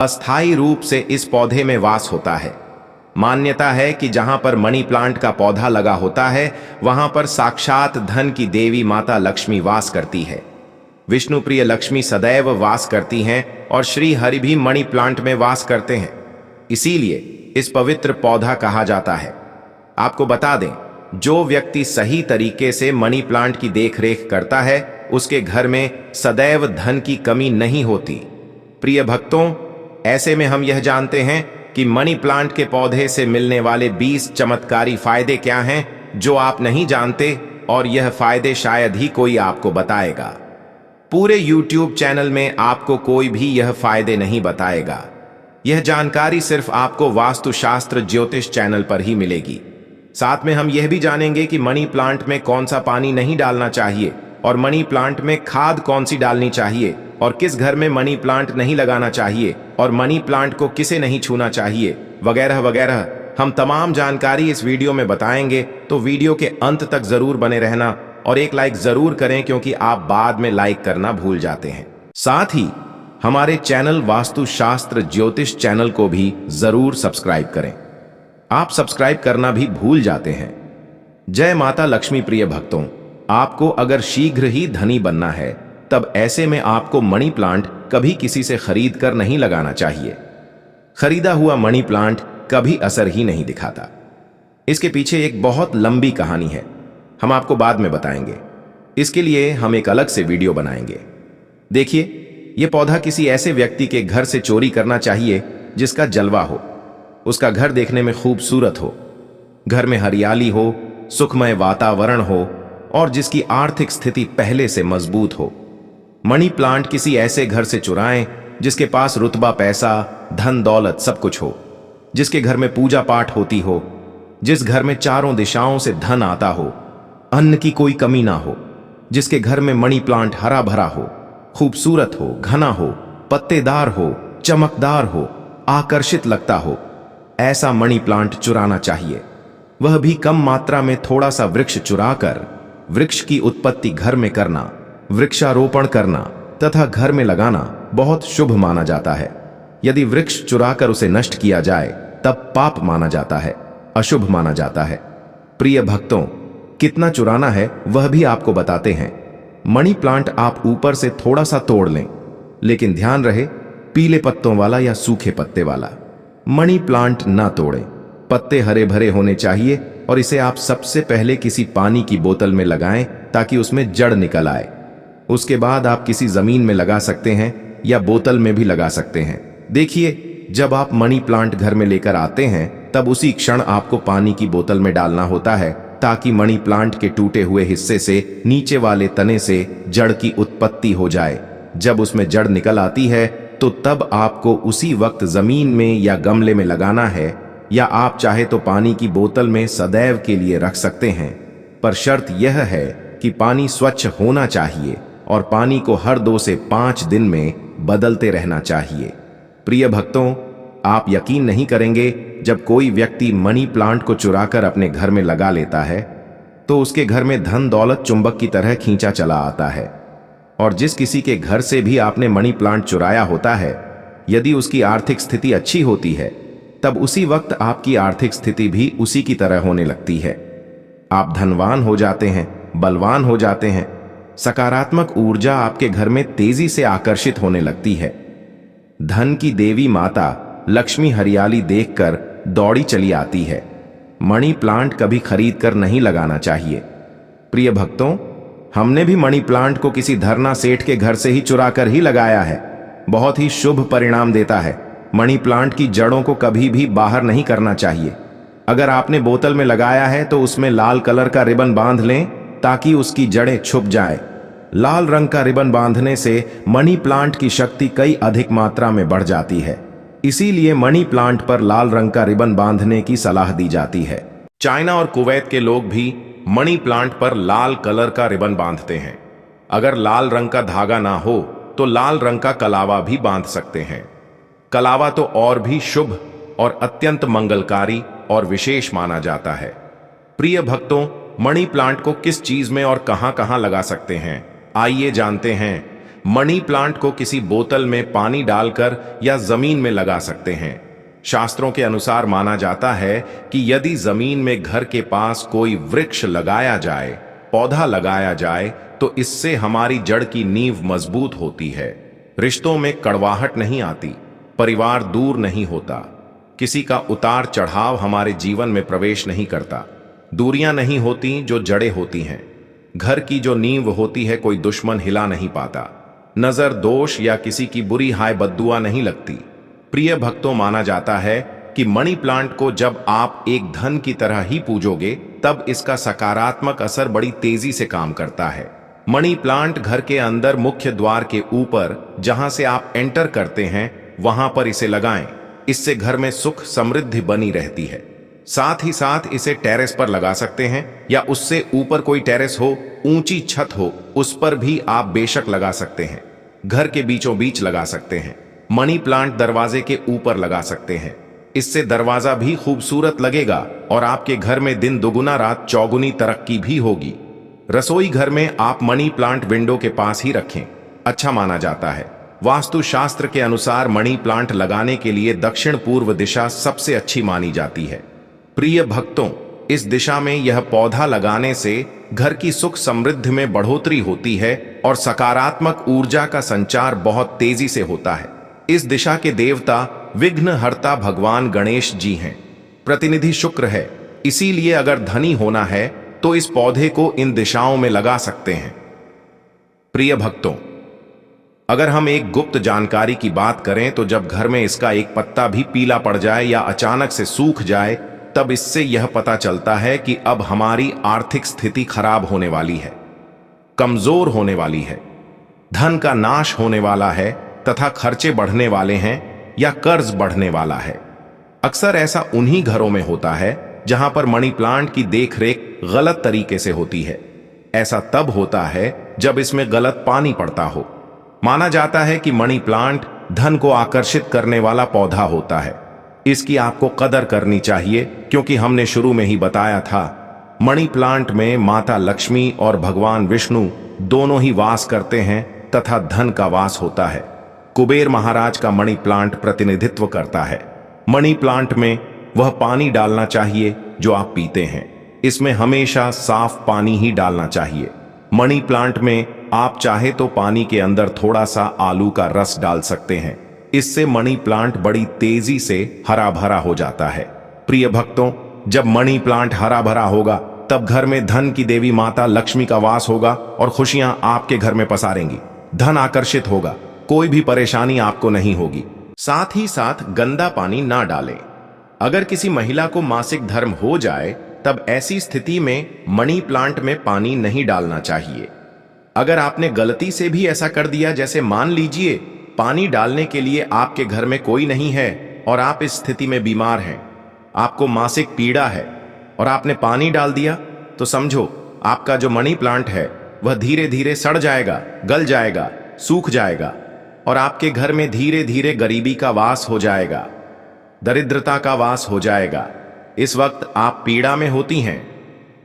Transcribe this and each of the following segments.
अस्थायी रूप से इस पौधे में वास होता है। मान्यता है कि जहां पर मनी प्लांट का पौधा लगा होता है वहां पर साक्षात धन की देवी माता लक्ष्मी वास करती है। विष्णु प्रिय लक्ष्मी सदैव वास करती हैं और श्री हरि भी मनी प्लांट में वास करते हैं, इसीलिए इस पवित्र पौधा कहा जाता है। आपको बता दें, जो व्यक्ति सही तरीके से मनी प्लांट की देखरेख करता है उसके घर में सदैव धन की कमी नहीं होती। प्रिय भक्तों, ऐसे में हम यह जानते हैं कि मनी प्लांट के पौधे से मिलने वाले 20 चमत्कारी फायदे क्या हैं जो आप नहीं जानते, और यह फायदे शायद ही कोई आपको बताएगा। पूरे YouTube चैनल में आपको कोई भी यह फायदे नहीं बताएगा। यह जानकारी सिर्फ आपको वास्तुशास्त्र ज्योतिष चैनल पर ही मिलेगी। साथ में हम यह भी जानेंगे कि मनी प्लांट में कौन सा पानी नहीं डालना चाहिए और मनी प्लांट में खाद कौन सी डालनी चाहिए, और किस घर में मनी प्लांट नहीं लगाना चाहिए और मनी प्लांट को किसे नहीं छूना चाहिए, वगैरह वगैरह। हम तमाम जानकारी इस वीडियो में बताएंगे, तो वीडियो के अंत तक जरूर बने रहना और एक लाइक जरूर करें क्योंकि आप बाद में लाइक करना भूल जाते हैं। साथ ही हमारे चैनल वास्तुशास्त्र ज्योतिष चैनल को भी जरूर सब्सक्राइब करें। आप सब्सक्राइब करना भी भूल जाते हैं। जय माता लक्ष्मी। प्रिय भक्तों, आपको अगर शीघ्र ही धनी बनना है तब ऐसे में आपको मनी प्लांट कभी किसी से खरीद कर नहीं लगाना चाहिए। खरीदा हुआ मनी प्लांट कभी असर ही नहीं दिखाता। इसके पीछे एक बहुत लंबी कहानी है, हम आपको बाद में बताएंगे। इसके लिए हम एक अलग से वीडियो बनाएंगे। देखिए, यह पौधा किसी ऐसे व्यक्ति के घर से चोरी करना चाहिए जिसका जलवा हो, उसका घर देखने में खूबसूरत हो, घर में हरियाली हो, सुखमय वातावरण हो और जिसकी आर्थिक स्थिति पहले से मजबूत हो। मनी प्लांट किसी ऐसे घर से चुराएं जिसके पास रुतबा, पैसा, धन दौलत सब कुछ हो, जिसके घर में पूजा पाठ होती हो, जिस घर में चारों दिशाओं से धन आता हो, अन्न की कोई कमी ना हो, जिसके घर में मनी प्लांट हरा भरा हो, खूबसूरत हो, घना हो, पत्तेदार हो, चमकदार हो, आकर्षित लगता हो, ऐसा मनी प्लांट चुराना चाहिए। वह भी कम मात्रा में थोड़ा सा वृक्ष चुराकर वृक्ष की उत्पत्ति घर में करना, वृक्षारोपण करना तथा घर में लगाना बहुत शुभ माना जाता है। यदि वृक्ष चुराकर उसे नष्ट किया जाए तब पाप माना जाता है, अशुभ माना जाता है। प्रिय भक्तों, कितना चुराना है वह भी आपको बताते हैं। मनी प्लांट आप ऊपर से थोड़ा सा तोड़ लें, लेकिन ध्यान रहे पीले पत्तों वाला या सूखे पत्ते वाला मनी प्लांट ना तोड़ें। पत्ते हरे भरे होने चाहिए और इसे आप सबसे पहले किसी पानी की बोतल में लगाएं ताकि उसमें जड़ निकल आए। उसके बाद आप किसी जमीन में लगा सकते हैं या बोतल में भी लगा सकते हैं। देखिए, जब आप मनी प्लांट घर में लेकर आते हैं तब उसी क्षण आपको पानी की बोतल में डालना होता है ताकि मनी प्लांट के टूटे हुए हिस्से से नीचे वाले तने से जड़ की उत्पत्ति हो जाए। जब उसमें जड़ निकल आती है तो तब आपको उसी वक्त जमीन में या गमले में लगाना है, या आप चाहे तो पानी की बोतल में सदैव के लिए रख सकते हैं। पर शर्त यह है कि पानी स्वच्छ होना चाहिए और पानी को हर 2 से 5 दिन में बदलते रहना चाहिए। प्रिय भक्तों, आप यकीन नहीं करेंगे, जब कोई व्यक्ति मनी प्लांट को चुराकर अपने घर में लगा लेता है तो उसके घर में धन दौलत चुंबक की तरह खींचा चला आता है। और जिस किसी के घर से भी आपने मनी प्लांट चुराया होता है, यदि उसकी आर्थिक स्थिति अच्छी होती है तब उसी वक्त आपकी आर्थिक स्थिति भी उसी की तरह होने लगती है। आप धनवान हो जाते हैं, बलवान हो जाते हैं, सकारात्मक ऊर्जा आपके घर में तेजी से आकर्षित होने लगती है। धन की देवी माता लक्ष्मी हरियाली देखकर दौड़ी चली आती है। मनी प्लांट कभी खरीद कर नहीं लगाना चाहिए। प्रिय भक्तों, हमने भी मनी प्लांट को किसी धरना सेठ के घर से ही चुरा कर ही लगाया है। बहुत ही शुभ परिणाम देता है। मनी प्लांट की जड़ों को कभी भी बाहर नहीं करना चाहिए। अगर आपने बोतल में लगाया है तो उसमें लाल कलर का रिबन बांध लें ताकि उसकी जड़ें छुप जाए। लाल रंग का रिबन बांधने से मनी प्लांट की शक्ति कई अधिक मात्रा में बढ़ जाती है। इसीलिए मनी प्लांट पर लाल रंग का रिबन बांधने की सलाह दी जाती है। चाइना और कुवैत के लोग भी मनी प्लांट पर लाल कलर का रिबन बांधते हैं। अगर लाल रंग का धागा ना हो तो लाल रंग का कलावा भी बांध सकते हैं। कलावा तो और भी शुभ और अत्यंत मंगलकारी और विशेष माना जाता है। प्रिय भक्तों, मनी प्लांट को किस चीज में और कहां कहां लगा सकते हैं, आइए जानते हैं। मनी प्लांट को किसी बोतल में पानी डालकर या जमीन में लगा सकते हैं। शास्त्रों के अनुसार माना जाता है कि यदि जमीन में घर के पास कोई वृक्ष लगाया जाए, पौधा लगाया जाए, तो इससे हमारी जड़ की नींव मजबूत होती है। रिश्तों में कड़वाहट नहीं आती, परिवार दूर नहीं होता, किसी का उतार चढ़ाव हमारे जीवन में प्रवेश नहीं करता, दूरियां नहीं होती जो जड़ें होती हैं। घर की जो नींव होती है कोई दुश्मन हिला नहीं पाता, नजर दोष या किसी की बुरी हाय बद्दुआ नहीं लगती। प्रिय भक्तों, माना जाता है कि मनी प्लांट को जब आप एक धन की तरह ही पूजोगे तब इसका सकारात्मक असर बड़ी तेजी से काम करता है। मनी प्लांट घर के अंदर मुख्य द्वार के ऊपर जहां से आप एंटर करते हैं वहां पर इसे लगाएं। इससे घर में सुख समृद्धि बनी रहती है। साथ ही साथ इसे टेरेस पर लगा सकते हैं या उससे ऊपर कोई टेरेस हो, ऊंची छत हो, उस पर भी आप बेशक लगा सकते हैं। घर के बीचों बीच लगा सकते हैं। मनी प्लांट दरवाजे के ऊपर लगा सकते हैं। इससे दरवाजा भी खूबसूरत लगेगा और आपके घर में दिन दुगुना रात चौगुनी तरक्की भी होगी। रसोई घर में आप मनी प्लांट विंडो के पास ही रखें, अच्छा माना जाता है। वास्तु शास्त्र के अनुसार मनी प्लांट लगाने के लिए दक्षिण पूर्व दिशा सबसे अच्छी मानी जाती है। प्रिय भक्तों, इस दिशा में यह पौधा लगाने से घर की सुख समृद्धि में बढ़ोतरी होती है और सकारात्मक ऊर्जा का संचार बहुत तेजी से होता है। इस दिशा के देवता विघ्नहर्ता भगवान गणेश जी हैं। प्रतिनिधि शुक्र है, इसीलिए अगर धनी होना है तो इस पौधे को इन दिशाओं में लगा सकते हैं। प्रिय भक्तों, अगर हम एक गुप्त जानकारी की बात करें तो जब घर में इसका एक पत्ता भी पीला पड़ जाए या अचानक से सूख जाए, तब इससे यह पता चलता है कि अब हमारी आर्थिक स्थिति खराब होने वाली है, कमजोर होने वाली है, धन का नाश होने वाला है तथा खर्चे बढ़ने वाले हैं या कर्ज बढ़ने वाला है। अक्सर ऐसा उन्हीं घरों में होता है जहां पर मनी प्लांट की देखरेख गलत तरीके से होती है। ऐसा तब होता है जब इसमें गलत पानी पड़ता हो। माना जाता है कि मनी प्लांट धन को आकर्षित करने वाला पौधा होता है। इसकी आपको कदर करनी चाहिए, क्योंकि हमने शुरू में ही बताया था, मनी प्लांट में माता लक्ष्मी और भगवान विष्णु दोनों ही वास करते हैं तथा धन का वास होता है। कुबेर महाराज का मनी प्लांट प्रतिनिधित्व करता है। मनी प्लांट में वह पानी डालना चाहिए जो आप पीते हैं। इसमें हमेशा साफ पानी ही डालना चाहिए। मनी प्लांट में आप चाहे तो पानी के अंदर थोड़ा सा आलू का रस डाल सकते हैं। इससे मनी प्लांट बड़ी तेजी से हरा भरा हो जाता है। प्रिय भक्तों, जब मनी प्लांट हरा भरा होगा तब घर में धन की देवी माता लक्ष्मी का वास होगा और खुशियां आपके घर में पसारेंगी। धन आकर्षित होगा, कोई भी परेशानी आपको नहीं होगी। साथ ही साथ गंदा पानी ना डालें। अगर किसी महिला को मासिक धर्म हो जाए तब ऐसी स्थिति में मनी प्लांट में पानी नहीं डालना चाहिए। अगर आपने गलती से भी ऐसा कर दिया, जैसे मान लीजिए पानी डालने के लिए आपके घर में कोई नहीं है और आप इस स्थिति में बीमार हैं, आपको मासिक पीड़ा है और आपने पानी डाल दिया, तो समझो आपका जो मनी प्लांट है वह धीरे धीरे सड़ जाएगा, गल जाएगा, सूख जाएगा और आपके घर में धीरे धीरे गरीबी का वास हो जाएगा, दरिद्रता का वास हो जाएगा। इस वक्त आप पीड़ा में होती हैं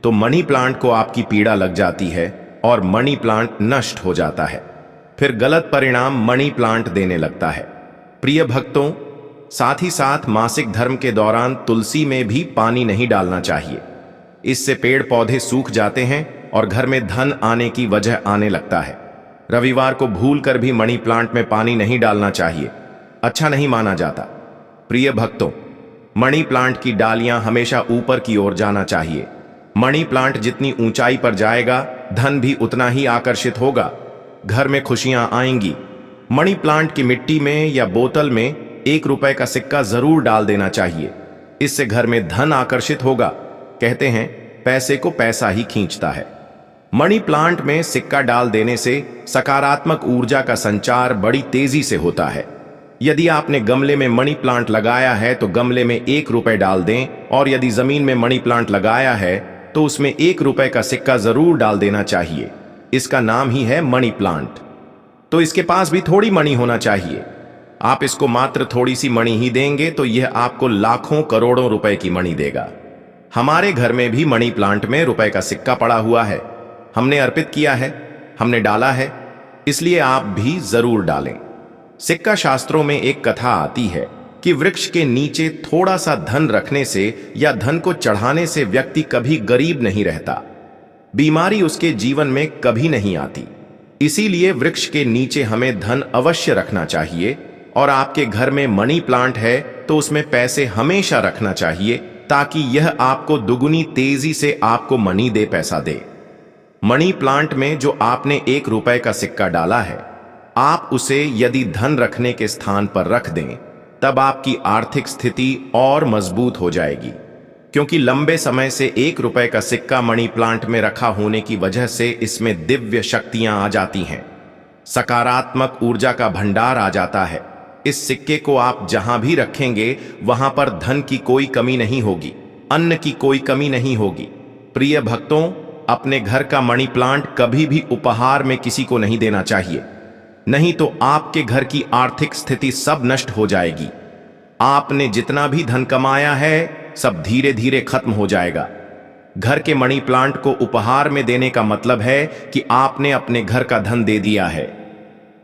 तो मनी प्लांट को आपकी पीड़ा लग जाती है और मनी प्लांट नष्ट हो जाता है। फिर गलत परिणाम मनी प्लांट देने लगता है। प्रिय भक्तों, साथ ही साथ मासिक धर्म के दौरान तुलसी में भी पानी नहीं डालना चाहिए। इससे पेड़ पौधे सूख जाते हैं और घर में धन आने की वजह आने लगता है। रविवार को भूलकर भी मनी प्लांट में पानी नहीं डालना चाहिए, अच्छा नहीं माना जाता। प्रिय भक्तों, मनी प्लांट की डालियां हमेशा ऊपर की ओर जाना चाहिए। मनी प्लांट जितनी ऊंचाई पर जाएगा, धन भी उतना ही आकर्षित होगा, घर में खुशियां आएंगी। मनी प्लांट की मिट्टी में या बोतल में 1 रुपए का सिक्का जरूर डाल देना चाहिए। इससे घर में धन आकर्षित होगा। कहते हैं पैसे को पैसा ही खींचता है। मनी प्लांट में सिक्का डाल देने से सकारात्मक ऊर्जा का संचार बड़ी तेजी से होता है। यदि आपने गमले में मनी प्लांट लगाया है तो गमले में 1 रुपए डाल दें, और यदि जमीन में मनी प्लांट लगाया है तो उसमें 1 रुपए का सिक्का जरूर डाल देना चाहिए। इसका नाम ही है मनी प्लांट। तो इसके पास भी थोड़ी मनी होना चाहिए। आप इसको मात्र थोड़ी सी मनी ही देंगे तो यह आपको लाखों करोड़ों रुपए की मनी देगा। हमारे घर में भी मनी प्लांट में रुपए का सिक्का पड़ा हुआ है। हमने अर्पित किया है, हमने डाला है। इसलिए आप भी जरूर डालें। सिक्का शास्त्रों में एक कथा आती है कि वृक्ष के नीचे थोड़ा सा धन रखने से या धन को चढ़ाने से व्यक्ति कभी गरीब नहीं रहता, बीमारी उसके जीवन में कभी नहीं आती। इसीलिए वृक्ष के नीचे हमें धन अवश्य रखना चाहिए। और आपके घर में मनी प्लांट है तो उसमें पैसे हमेशा रखना चाहिए, ताकि यह आपको दुगुनी तेजी से आपको मनी दे, पैसा दे। मनी प्लांट में जो आपने 1 रुपए का सिक्का डाला है, आप उसे यदि धन रखने के स्थान पर रख दें, तब आपकी आर्थिक स्थिति और मजबूत हो जाएगी। क्योंकि लंबे समय से 1 रुपए का सिक्का मनी प्लांट में रखा होने की वजह से इसमें दिव्य शक्तियां आ जाती हैं, सकारात्मक ऊर्जा का भंडार आ जाता है। इस सिक्के को आप जहां भी रखेंगे वहां पर धन की कोई कमी नहीं होगी, अन्न की कोई कमी नहीं होगी। प्रिय भक्तों, अपने घर का मनी प्लांट कभी भी उपहार में किसी को नहीं देना चाहिए, नहीं तो आपके घर की आर्थिक स्थिति सब नष्ट हो जाएगी। आपने जितना भी धन कमाया है सब धीरे धीरे खत्म हो जाएगा। घर के मनी प्लांट को उपहार में देने का मतलब है कि आपने अपने घर का धन दे दिया है।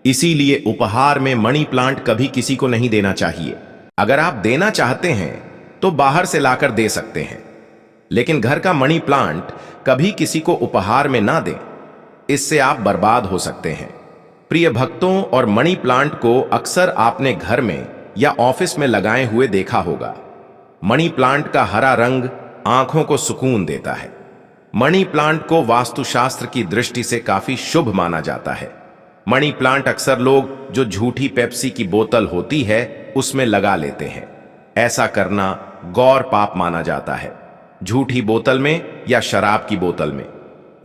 इसीलिए उपहार में मनी प्लांट कभी किसी को नहीं देना चाहिए। अगर आप देना चाहते हैं तो बाहर से लाकर दे सकते हैं, लेकिन घर का मनी प्लांट कभी किसी को उपहार में ना दें, इससे आप बर्बाद हो सकते हैं। प्रिय भक्तों, और मनी प्लांट को अक्सर आपने घर में या ऑफिस में लगाए हुए देखा होगा। मनी प्लांट का हरा रंग आंखों को सुकून देता है। मनी प्लांट को वास्तुशास्त्र की दृष्टि से काफी शुभ माना जाता है। मनी प्लांट अक्सर लोग जो झूठी पेप्सी की बोतल होती है उसमें लगा लेते हैं। ऐसा करना गौर पाप माना जाता है। झूठी बोतल में या शराब की बोतल में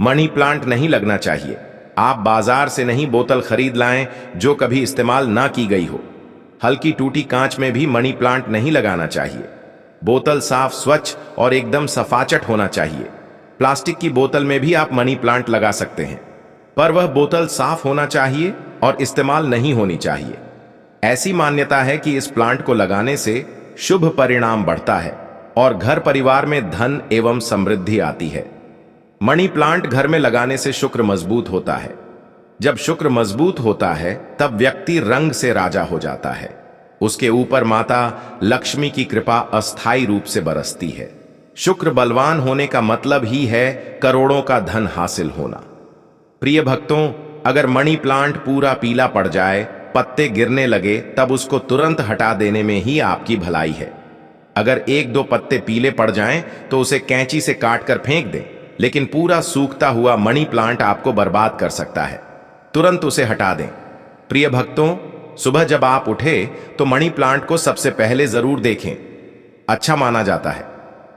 मनी प्लांट नहीं लगना चाहिए। आप बाजार से नहीं बोतल खरीद लाएं जो कभी इस्तेमाल ना की गई हो। हल्की टूटी कांच में भी मनी प्लांट नहीं लगाना चाहिए। बोतल साफ, स्वच्छ और एकदम सफाचट होना चाहिए। प्लास्टिक की बोतल में भी आप मनी प्लांट लगा सकते हैं, पर वह बोतल साफ होना चाहिए और इस्तेमाल नहीं होनी चाहिए। ऐसी मान्यता है कि इस प्लांट को लगाने से शुभ परिणाम बढ़ता है और घर परिवार में धन एवं समृद्धि आती है। मनी प्लांट घर में लगाने से शुक्र मजबूत होता है। जब शुक्र मजबूत होता है तब व्यक्ति रंग से राजा हो जाता है। उसके ऊपर माता लक्ष्मी की कृपा अस्थायी रूप से बरसती है। शुक्र बलवान होने का मतलब ही है करोड़ों का धन हासिल होना। प्रिय भक्तों, अगर मनी प्लांट पूरा पीला पड़ जाए, पत्ते गिरने लगे, तब उसको तुरंत हटा देने में ही आपकी भलाई है। अगर 1-2 पत्ते पीले पड़ जाएं तो उसे कैंची से काटकर फेंक दें, लेकिन पूरा सूखता हुआ मनी प्लांट आपको बर्बाद कर सकता है। तुरंत उसे हटा दें। प्रिय भक्तों, सुबह जब आप उठे तो मनी प्लांट को सबसे पहले जरूर देखें। अच्छा माना जाता है।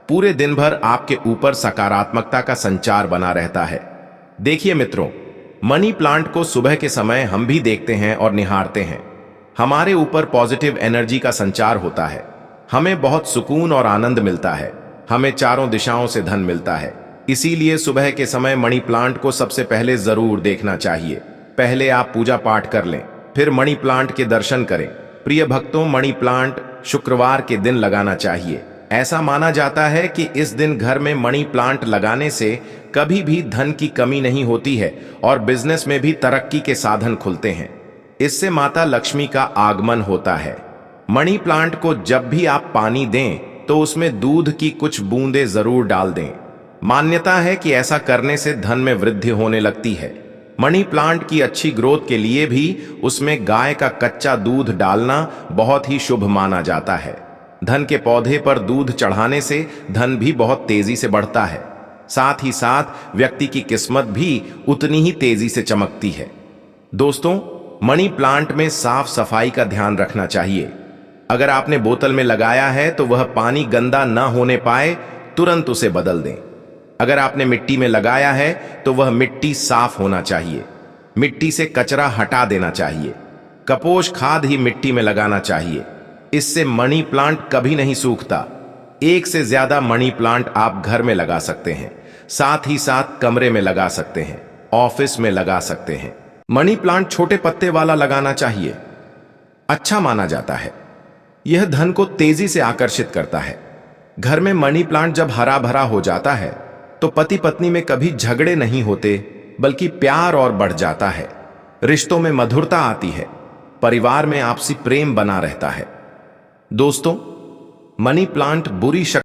पूरे दिन भर आपके ऊपर सकारात्मकता का संचार बना रहता है। देखिए मित्रों, मनी प्लांट को सुबह के समय हम भी देखते हैं और निहारते हैं। हमारे ऊपर पॉजिटिव एनर्जी का संचार होता है। हमें बहुत सुकून और आनंद मिलता है। हमें चारों दिशाओं से धन मिलता है। इसीलिए सुबह के समय मनी प्लांट को सबसे पहले जरूर देखना चाहिए। पहले आप पूजा पाठ कर लें, फिर मनी प्लांट के दर्शन करें। प्रिय भक्तों, मनी प्लांट शुक्रवार के दिन लगाना चाहिए। ऐसा माना जाता है कि इस दिन घर में मनी प्लांट लगाने से कभी भी धन की कमी नहीं होती है और बिजनेस में भी तरक्की के साधन खुलते हैं। इससे माता लक्ष्मी का आगमन होता है। मनी प्लांट को जब भी आप पानी दें तो उसमें दूध की कुछ बूंदें जरूर डाल दें। मान्यता है कि ऐसा करने से धन में वृद्धि होने लगती है। मनी प्लांट की अच्छी ग्रोथ के लिए भी उसमें गाय का कच्चा दूध डालना बहुत ही शुभ माना जाता है। धन के पौधे पर दूध चढ़ाने से धन भी बहुत तेजी से बढ़ता है। साथ ही साथ व्यक्ति की किस्मत भी उतनी ही तेजी से चमकती है। दोस्तों, मनी प्लांट में साफ सफाई का ध्यान रखना चाहिए। अगर आपने बोतल में लगाया है तो वह पानी गंदा ना होने पाए, तुरंत उसे बदल दें। अगर आपने मिट्टी में लगाया है तो वह मिट्टी साफ होना चाहिए। मिट्टी से कचरा हटा देना चाहिए। कपोष खाद ही मिट्टी में लगाना चाहिए। इससे मनी प्लांट कभी नहीं सूखता। 1 से ज्यादा मनी प्लांट आप घर में लगा सकते हैं, साथ ही साथ कमरे में लगा सकते हैं, ऑफिस में लगा सकते हैं। मनी प्लांट छोटे पत्ते वाला लगाना चाहिए। अच्छा माना जाता है। यह धन को तेजी से आकर्षित करता है। घर में मनी प्लांट जब हरा भरा हो जाता है तो पति पत्नी में कभी झगड़े नहीं होते, बल्कि प्यार और बढ़ जाता है। रिश्तों में मधुरता आती है, परिवार में आपसी प्रेम बना रहता है। दोस्तों, मनी प्लांट बुरी